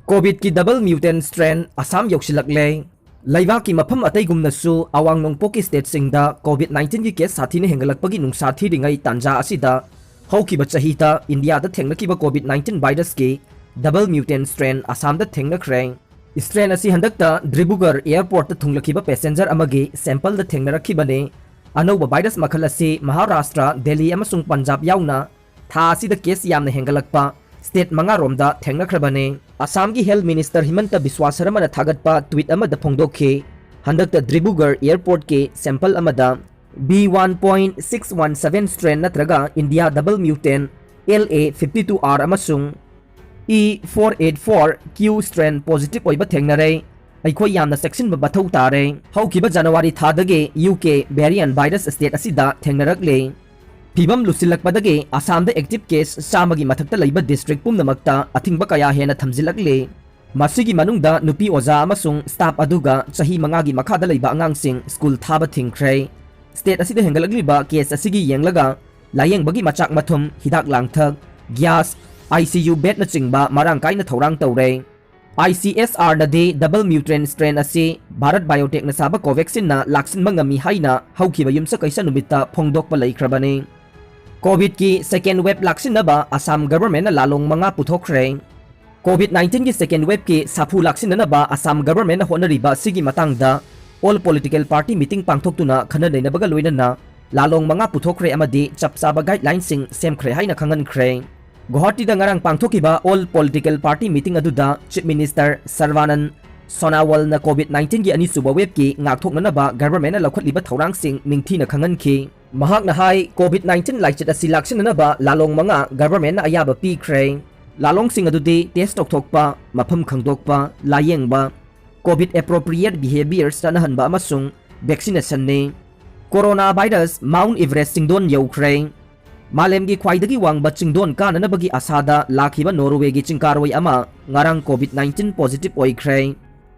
Covid की double mutant strain Assam यौसिलक्ले लैबा की मफम अतैगुमनसु अवांग नोंगपोक की स्टेट सिंगदा कोविड 19 की केस साथी ने हेंगलकपगी नुंसा थीरिंगै तांजा असिदा हौकिबा चहीता इंडिया दा थेंगनकिबा कोविड 19 वायरस की डबल म्यूटेंट स्ट्रेन असम दा थेंगनख्रे स्ट्रेन असि हंदकता ड्रिबुगर एयरपोर्ट दा थुंगलकिबा पैसेंजर अमगे सैंपल दा थेंगनरखिबने अनौबा वायरस मखल असि महाराष्ट्र दिल्ली अमसुंग पंजाब याउना था असिदा केस यामना हेंगलकपा स्टेट मंगा रोमदा थेंगनख्रबने असम की हेल्थ मिनिस्टर हिमंत बिस्वा शर्मा थागतपा ट्वीट अमदा फोंदोखे हंदकता ड्रिबुगर एयरपोर्ट के सैंपल अमदा B1.617 स्ट्रेन नत्रगा इंडिया डबल म्यूटेंट LA52R अमसुंग E484Q स्ट्रेन पॉजिटिव ओइबा थेंगनरे अखोय यामना सेक्शन बथौ तारे हौकिबा जनवरी थादगे UK वेरिएंट वायरस स्टेट असिदा थेंगनरकले फिबम लुसिलकपदगे असम दा एक्टिव केस चामगी मथक्ता लैबा डिस्ट्रिक्ट पुमनमक्ता अथिंगबा कया हेना थमजिलकले मसिगी मनुंगदा नुपी ओजा अमसुंग स्टाफ अदुगा चही मंगागी मखादा लैबा अंगांगसिंग स्कूल थाबा थिंगख्रे स्टेट असिदा हेंगलकलिबा केस असिगी येंगलगा लायेंगबगी मचाक मथुम हिदाक लांगथक ग्यास ICU बेड न चिंगबा मरांग काइना थौरांग तौरे ICSR नदे डबल म्यूटेंट स्ट्रेन असे भारत बायोटेक न साबा कोवैक्सीन ना लाक्सिन मंगमी हाइना हौखिबा युमसा कैसा नुबिता फोंगदोकपा लैख्रबने कोविड की सेकेंड वेब लाक्सिनबा असम गवर्नमेंट लालोंग मंगा पुथोखरे कोविड 19 की सेकेंड वेब की साफू लाक्सिनबा असम गवर्नमेंट होनरिबा सिगी मतंगदा ऑल पॉलिटिकल पार्टी मीटिंग पांगथोक्तुना खननैनबगा लोइनना लालोंग मंगा पुथोखरे अमदी चपचाबा गाइडलाइन सिंग सेमख्रे हाइना खंगनख्रे गुवाहाटी दा ngarang पांगथोकिबा ऑल पॉलिटिकल पार्टी मीटिंग अदुदा चीफ मिनिस्टर सर्वानंद सोनावाल न कोविड 19 की अनिसुबा वेब की ngakthoknaba गवर्नमेंट लौखटलिबा थौरांग सिंग मिंगथीना खंगनखी महाकना हाई कोविड 19 लाइचेट असि लाक्सिननबा लालोंग मंगा गवर्नमेंट अयाबा पीख्रे लालोंग सिंग अदुदी टेस्ट तौथोकपा मफम खंगदोकपा लायेंगबा कोविड एप्रोप्रिएट बिहेवियर्स तनहनबा अमसुंग वैक्सीनेशन ने कोरोना वायरस माउंट एवरेस्ट सिंगदोन यौख्रे मालेमगी ख्वाइदगी वांगबा चिंगदोन काननबगी आसादा लाखिबा नॉर्वेगी चिंकारोय अमा ngarang कोविड 19 पॉजिटिव ओइख्रे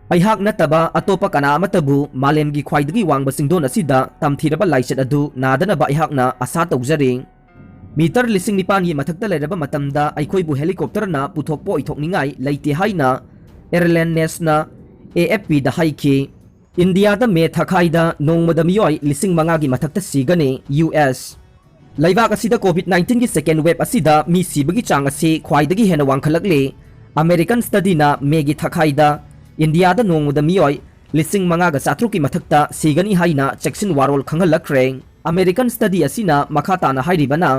अहाक नतबा अतोपा कना अमतबु मालेमगी ख्वाइदगी वांगबा सिंगदोन असिदा तमथीरबा लाइचेट अदु नादनबा अहाकना आसा तौजरे मीटर लिसिंग निपान ये मथक्ता लेरबा मतमदा अखोइबु हेलीकॉप्टर ना पुथोकपो इथोकनिंगाई लैते हाइना एयरलाइन नेसना AFP दा हाइखी इंडिया दा मे थखाइदा नोंगमदा मियोय लिसिंग मंगागी मथक्ता सिगने US लैबाक असिदा कोविड 19 की सेकेंड वेब असिदा मी सिबगी चांग असे ख्वाइदगी हेना वांखलकले अमेरिकन स्टडी ना मेगी थखाइदा इंडिया दा नोंगमदा मियोय लिसिंग मंगागा साथ्रु की मथक्ता सिगनी हाइना चेक्सिन वारोल खंगलखरे अमेरिकन स्टडी असिना मखाताना हाइरिबना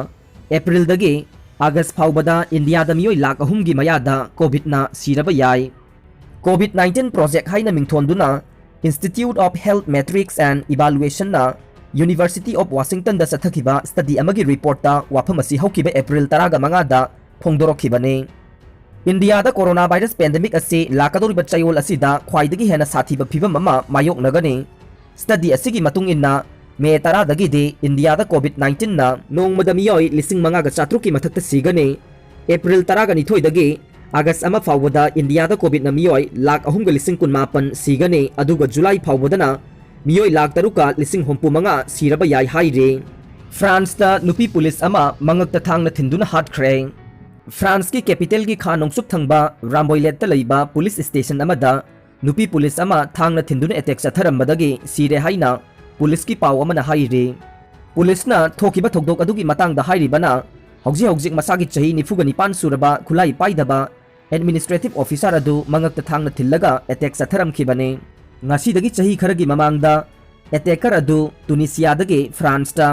अप्रैल दगे अगस्त फाउबदा इंडिया दा मियोय लाख अहुमगी मयादा कोविड ना सिरबा याय कोविड 19 प्रोजेक्ट हाइना मिंगथोंदुना institute of health metrics and evaluation ना यूनिवर्सिटी ऑफ वाशिंगटन दा सथखिबा स्टडी अमगी रिपोर्ट ता वाफम असि हौकिबा अप्रैल 15 दा फोंदोरखिबने इंडिया दा कोरोना वायरस पेंडेमिक असे लाकदोरिबा चयोल असिदा ख्वाइदगी हेना साथीबा फिबम अमा मायोकनगने स्टडी असिगी मतुंग इन्ना मे 10 दगी दे इंडिया दा कोविड 19 ना नोंगमदा मियोय लिसिंग मंगागा चात्रुक की मथक्ता सिगने अप्रैल 12 दगे अगस्त अमा फावबदा इंडिया दा कोविड ना मियोय लाख अहुमगा लिसिंग कुनमापन सिगने अदुगा जुलाई फावबदना मियोय लाख तरुका लिसिंग होंपु मंगा सिरबा याय हाइरे फ्रांस दा नुपी पुलिस अमा मंगकता थांगना थिंदुना हाटख्रे फ्रांस की कैपिटल की खा नोंसुक थंगबा रामबोइलेट ता लैबा पुलिस स्टेशन अमदा नुपी पुलिस अमा थांगना थिंदुना अटैक चथरमबदगे सिरे हाइना पुलिस की पाव अमना हाइरे पुलिसना थोकिबा थोकदोक अदुगी मतंगदा हाइरिबना हौजी हौजिक मसागी चही 95 सुरबा खुलाई पाइदबा एडमिनिस्ट्रेटिव ऑफिसर अदु मंगकता थांगना थिल्लगा attack चथरमखिबने ngasi chahi kharagi mamangda attacker adu tunisiadagi france ta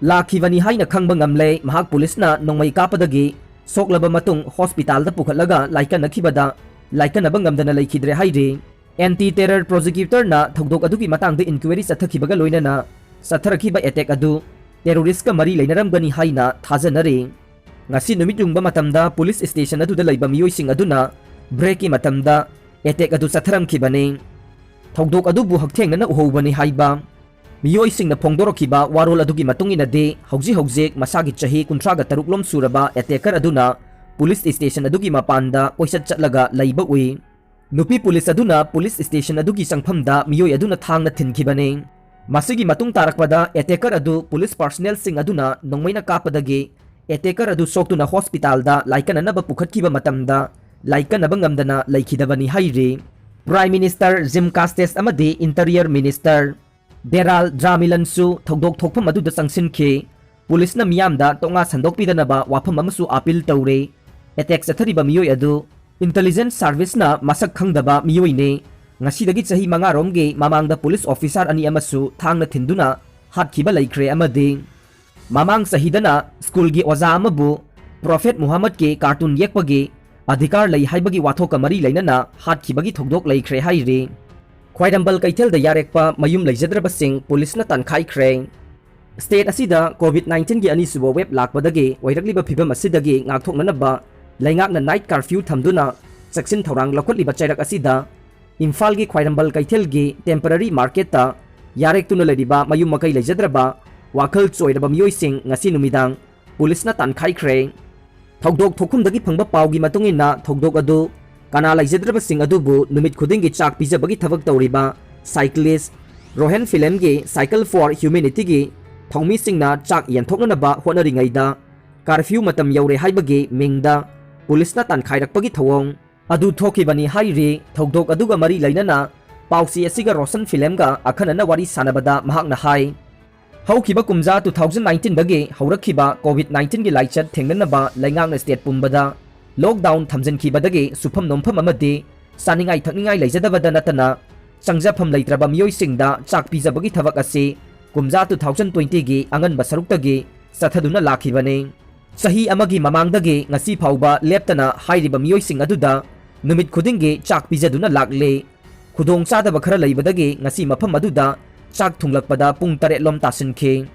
lakhibani haina khangba ngamle mahak police na nongmai kapadagi soklaba matung hospital da pukhatlaga laika nakhibada laika na bangamdana laikhidre haire anti terror prosecutor na thogdok adu ki matang de inquiry sathakhibaga loina na satharakhiba attack adu terrorist ka mari leinaramgani haina thajanare ngasi numit jungba matamda police station adu da laiba miyoi sing aduna break ki matamda attack adu satharamkhibane थौदोक अदुबु हक्थेंगना उहौबनी हाइबा मियोय सिंगना फोंदोरखिबा वारोल अदुगी मतुंगिना दे हौजी हौजेक मसागी चही 36 लोम सुरबा attacker अदुना police station अदुगी मपानदा कोइसत चटलगा लैबा उई नुपी police अदुना police station अदुगी संगफमदा मियोय अदुना थांगना थिनखिबने मसिगी मतुंग तारकपदा attacker अदु police personal सिंग अदुना नोंमैना कापदगे attacker अदु सोक्तुना hospital दा लाइकननबा पुखतखिबा मतमदा laikanaba ngamdana laikhidabani hairi. Prime Minister Jim Castes amadi Interior Minister Beral Dramilansu thogdok thokpham aduda changsinki. Police na miyamda tonga sandokpidanaba wafam amasu appeal tawre. Attack sathariba mioi adu Intelligence Service na masak khangdaba mioi ne. Ngasidagi chahi manga romge mamangda police officer ani amasu thangna thinduna hatkhiba laikre amadi. Mamang sahidana school gi oza amabu Prophet Muhammad ke cartoon yekpagi adhikar lai haibagi wathoka mari lainana hatkibagi thogdok laikre hairi. Khwairambal kaithel da yarekpa mayum laijadrabasing police na tankhaikhre. State asida COVID-19 gi ani subo web lakpadagi wairagliba phibam asidagi ngakthoknanaba laingakna night curfew thamduna section thorang lakhotliba chairak asida Imphal gi Khwairambal kaithel gi temporary market ta yarektuna ladiba mayum makai laijadraba wakhal choiraba mioising ngasi numidang police na tankhaikhre. Thogdok thokhumdagi phangba pawgi matungina thogdok adu kana laijadrabasing adubu numit khudingi chak pijabagi thabak tawriba cyclist Rohan film gi cycle for humanity gi thongmi singna chak yanthoknanaba honaringaida curfew matam yaure haibagi mingda police na tankhairakpagi thawong adu thokibani hairi. Thogdok aduga mari lainana pausi asiga Rosan film ga akhanana wari sanabada mahakna hai haukiba kumja 2019 dagi haurakhiba COVID-19 gi laichat thengnanaba laingakna state pumbada lockdown thamjankhibadagi sufam nompham amadi saningai thakningai laijadabada natana changjafam leitraba mioisingda chak pijabagi thabak asi kumja 2020 gi anganba saruktagi sathaduna lakhibani. Sahi amagi mamangdagi ngasi phauba leptana hairiba mioising aduda numit khudingi chak pijaduna lakle. Khudong chadaba khara leibadagi ngasi mafam aduda chak thunglakpada pung 8 lom tasinki.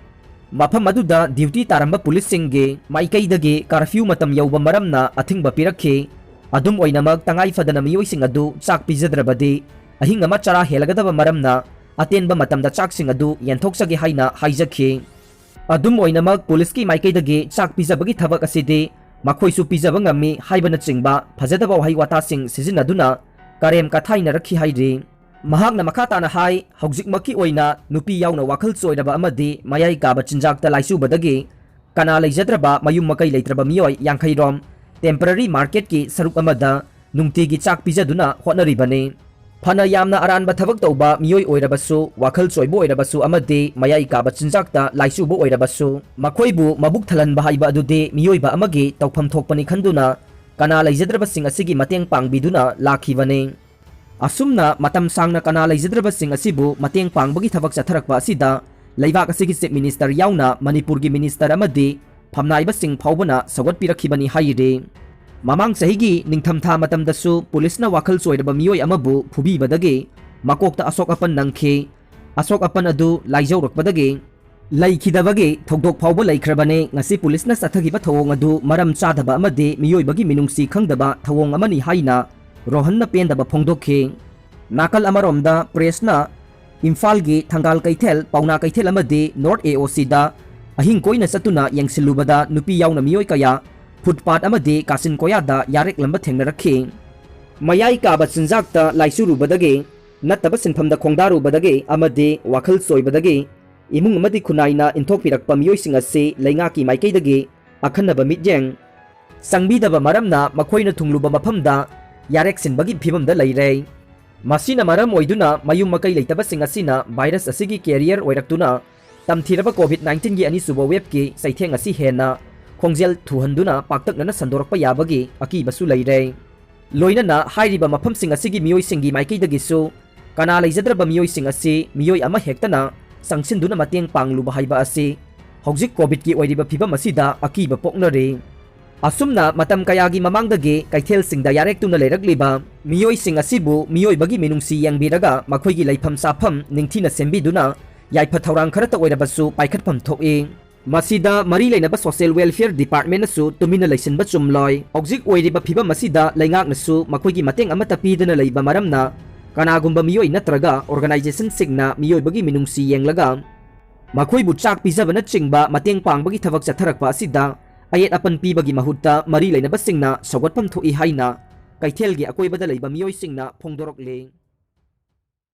Mafam aduda duty taramba police singge maikaidagi curfew matam yauba maramna athingba pirakhi. Adum oinamak tangai fadana mioising adu chak pijadrabadi ahingama chara helagadaba maramna atenba matamda chaksing adu yanthokchagi haina haijakhi. Adum oinamak police ki maikaidagi chak pijabagi thabak asidi makhoisu pijaba ngami haibana chingba phajadaba wahai watasing sizinaduna karem kathaina rakhi hairi. Mahakna makhatana hai haujikmaki oina nupi yauna wakhal choiraba amadi mayai kaba chinjakta laisubadagi kana leijadraba mayum makai leitraba mioi yankhairom temporary market ki saruk amada nungtigi chak pijaduna honaribani. Phana yamna aranba thabak tauba mioi oirabasu wakhal choibo oirabasu amadi mayai kaba chinjakta laisubo oirabasu makhoibu mabuk thalanba haiba adude mioiba amagi tawpham thokpani khanduna kana leijadrabasing asigi mateng pangbiduna lakhibani. Asumna matam sangna kana leijadrabasing asibu mateng pangbagi thabak chatharakpa asida leibak asigi chief minister yauna Manipur gi minister amadi phamnaibasing phawbana sagat pirakhibani haire. Mamang sahigi ningthamtha matamdasu police na wakhal choiraba mioi amabu phubibadagi makokta asok apan nangkhi. Asok apan adu laijaurakpadagi laikhidabagi thogdok phawba laikhrabane ngasi police na sathagiba thawong adu maram chadaba amadi mioi bagi minungsi khangdaba thawong amani haina Rohan na pendaba phongdokhi. Nakal amaromda press na Imphal gi thangal kaithel pauna kaithel amadi North AOC da ahing koina satuna yangsilubada nupi yauna mioi kaya footpath amadi kasin koyada yarek lamba thengnarakhi. Mayai kaba chinjakta laisurubadagi nattaba sinphamda khongdarubadagi amadi wakhal soibadagi imung amadi khunaina inthokpirakpa mioising ase laingaki maikaidagi akhannaba mitjeng sangbidaba maramna makhoina thungluba maphamda yarek sinbagi phibamda leire. Masina maram oiduna mayum makai leitabasing asina virus asigi carrier oiraktuna tamthiraba COVID-19 gi ani subo web ki saitheng asi hena khongjel thuhanduna paktaknana sandorakpa yabagi akibasu leire. Loinana hairiba maphamsing asigi mioisingi maikaidagisu kana leijadraba mioising asi mioi ama hektana sangsinduna mateng pangluba haiba asi hojik COVID gi oiriba phibam asida akiba poknare. Asumna matam kayagi mamangdagi kaithel singda yarek tuna leiragliba mioi sing asibu mioi bagi minungsi yangbiraga makhoigi leifam safam ningthina sembiduna yaipa thaurang kharata oirabasu paikhatpham thoki. Masida mari leinaba social welfare department nasu tumina leisinba chumloi hojik oiriba phibam asida leingak nasu makhoigi mateng amata pidana leiba maramna kanagumba mioi natraga organization singna mioi bagi minungsi yenglaga makhoibu chak pijabana chingba mateng pangbagi thabak chatharakpa asida ayet apan pibagi mahutta mari leinaba singna sawatpham thoi haina kaithel gi akoibada leiba mioi singna phongdorok le.